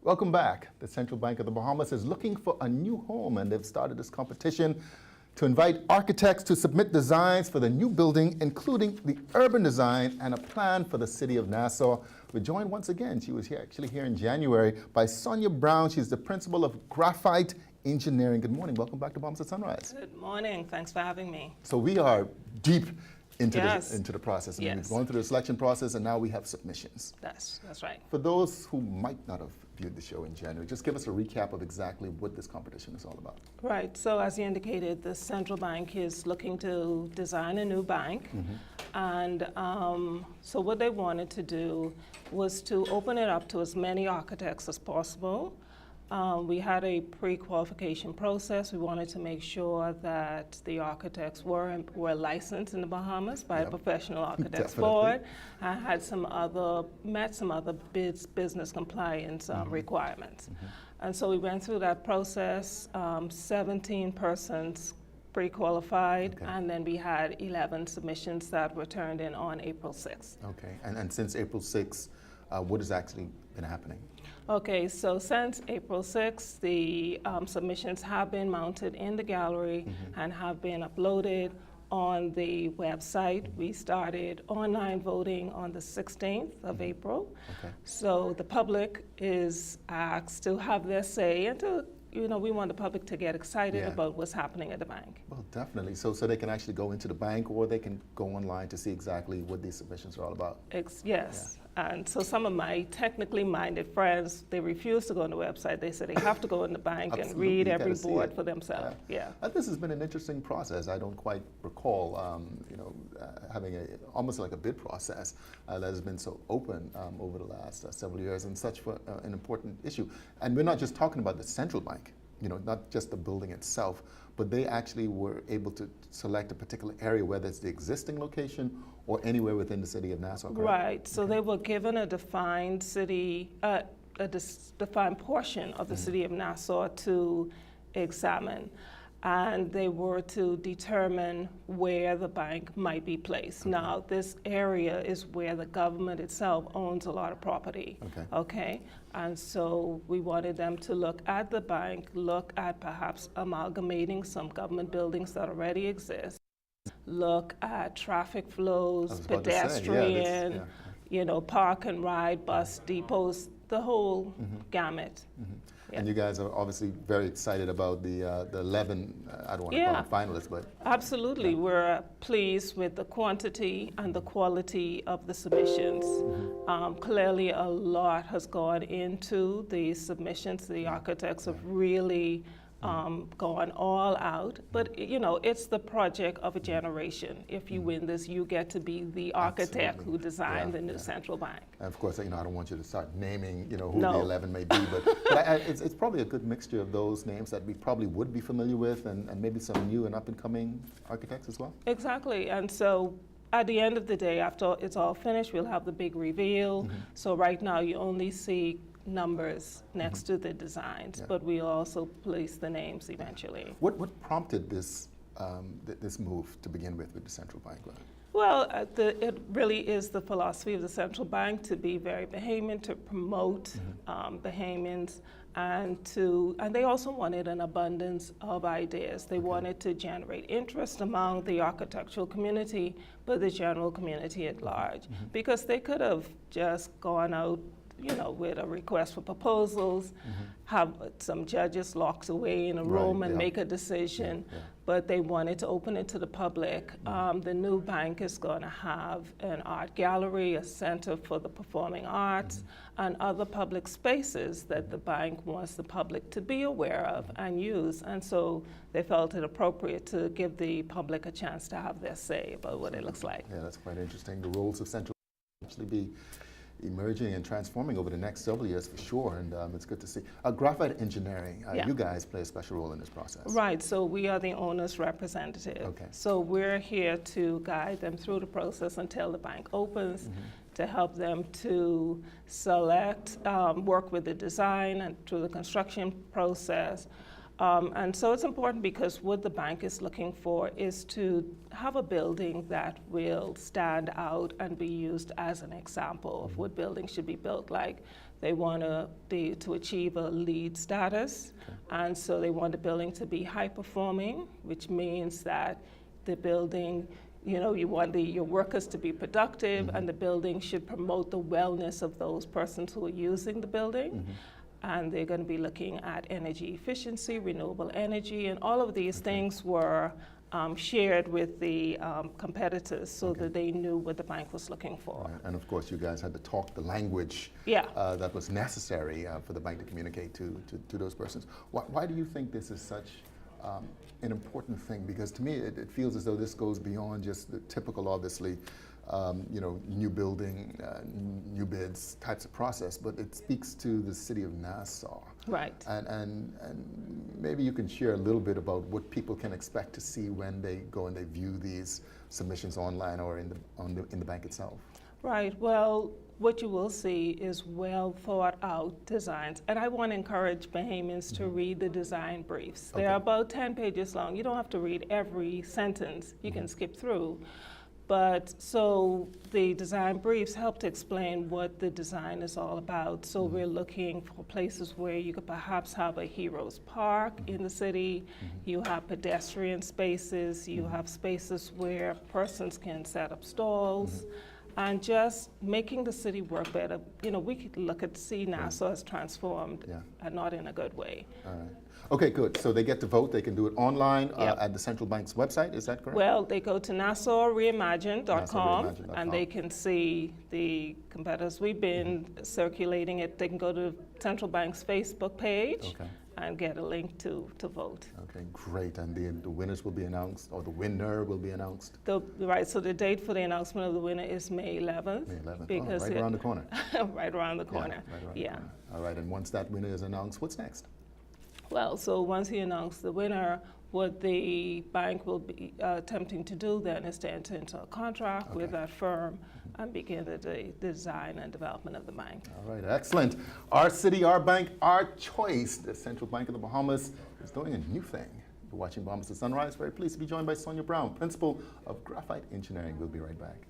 Welcome back. The Central Bank of the Bahamas is looking for a new home, and they've started this competition to invite architects to submit designs for the new building, including the urban design and a plan for the city of Nassau. We're joined once again, she was actually here in January, by Sonia Brown. She's the principal of Graphite Engineering. Good morning. Welcome back to Bahamas at Sunrise. Good morning. Thanks for having me. So we are deep into, yes. into the process. I mean, yes. We've gone through the selection process, and now we have submissions. That's right. For those who might not have viewed the show in January, just give us a recap of exactly what this competition is all about. Right. So as you indicated, the central bank is looking to design a new bank. And so what they wanted to do was to open it up to as many architects as possible. We had a pre-qualification process. We wanted to make sure that the architects were licensed in the Bahamas by a professional architects board and had met some other business compliance requirements. And so we went through that process, 17 persons pre-qualified, and then we had 11 submissions that were turned in on April 6th. Okay, and since April 6th, what has actually been happening? Okay, so since April 6th, the submissions have been mounted in the gallery and have been uploaded on the website. We started online voting on the 16th of April. Okay. So the public is asked to have their say and to, we want the public to get excited about what's happening at the bank. Well, definitely. So they can actually go into the bank, or they can go online to see exactly what these submissions are all about. Yes. And so some of my technically minded friends, they refuse to go on the website. They say they have to go in the bank and read every board for themselves. This has been an interesting process. I don't quite recall, having almost like a bid process that has been so open over the last several years, and such for an important issue. And we're not just talking about the central bank, not just the building itself, but they actually were able to select a particular area, whether it's the existing location or anywhere within the city of Nassau, correct? Right. So they were given a defined city, defined portion of the city of Nassau to examine. And they were to determine where the bank might be placed. Now, this area is where the government itself owns a lot of property. Okay? And so we wanted them to look at the bank, look at perhaps amalgamating some government buildings that already exist, look at traffic flows, pedestrian, park and ride, bus depots, the whole gamut. And you guys are obviously very excited about the 11, I don't want to call them finalists, but... Absolutely. We're pleased with the quantity and the quality of the submissions. Clearly, a lot has gone into the submissions. The architects have really gone all out, but it's the project of a generation. If you win this, you get to be the architect who designed the new central bank. And of course, I don't want you to start naming, who the 11 may be, but it's probably a good mixture of those names that we probably would be familiar with, and maybe some new and up-and-coming architects as well. Exactly, and so at the end of the day, after it's all finished, we'll have the big reveal. So right now, you only see numbers next to the designs, but we'll also place the names eventually. What prompted this this move to begin with the central bank? Well, it really is the philosophy of the central bank to be very Bahamian, to promote Bahamians, and they also wanted an abundance of ideas. They wanted to generate interest among the architectural community, but the general community at large, because they could have just gone out with a request for proposals, have some judges locked away in a room and make a decision, but they wanted to open it to the public. The new bank is going to have an art gallery, a center for the performing arts, and other public spaces that the bank wants the public to be aware of and use. And so they felt it appropriate to give the public a chance to have their say about what it looks like. Yeah, that's quite interesting. The roles of central actually be emerging and transforming over the next several years for sure, and it's good to see. Graphite Engineering, you guys play a special role in this process. Right, so we are the owner's representative. Okay. So we're here to guide them through the process until the bank opens, to help them to select, work with the design and through the construction process. And so it's important because what the bank is looking for is to have a building that will stand out and be used as an example of what buildings should be built like. They want to achieve a LEED status, and so they want the building to be high performing, which means that the building, you want your workers to be productive, and the building should promote the wellness of those persons who are using the building. And they're going to be looking at energy efficiency, renewable energy, and all of these things were shared with the competitors so that they knew what the bank was looking for. Right. And of course, you guys had to talk the language that was necessary for the bank to communicate to those persons. Why do you think this is such an important thing? Because to me, it feels as though this goes beyond just the typical, obviously, new building, new bids types of process, but it speaks to the city of Nassau. Right. And maybe you can share a little bit about what people can expect to see when they go and they view these submissions online or in the bank itself. Right. Well, what you will see is well thought out designs. And I want to encourage Bahamians to read the design briefs. They're about 10 pages long. You don't have to read every sentence. You can skip through. But so the design briefs help to explain what the design is all about. So we're looking for places where you could perhaps have a Heroes Park in the city. You have pedestrian spaces. You have spaces where persons can set up stalls. And just making the city work better. We could look at see Nassau as transformed and not in a good way. All right. Okay, good. So they get to vote. They can do it online at the central bank's website. Is that correct? Well, they go to NassauReimagined.com and they can see the competitors. We've been circulating it. They can go to Central Bank's Facebook page and get a link to vote. Okay, great. And the winners will be announced, or the winner will be announced? Right, so the date for the announcement of the winner is May 11th. May 11th, because right around the corner. Right around the corner, right around the corner. All right, and once that winner is announced, what's next? Well, so once he announced the winner, what the bank will be attempting to do then is to enter into a contract with that firm and begin the design and development of the bank. All right, excellent. Our city, our bank, our choice. The Central Bank of the Bahamas is doing a new thing. You're watching Bahamas to Sunrise. Very pleased to be joined by Sonia Brown, Principal of Graphite Engineering. We'll be right back.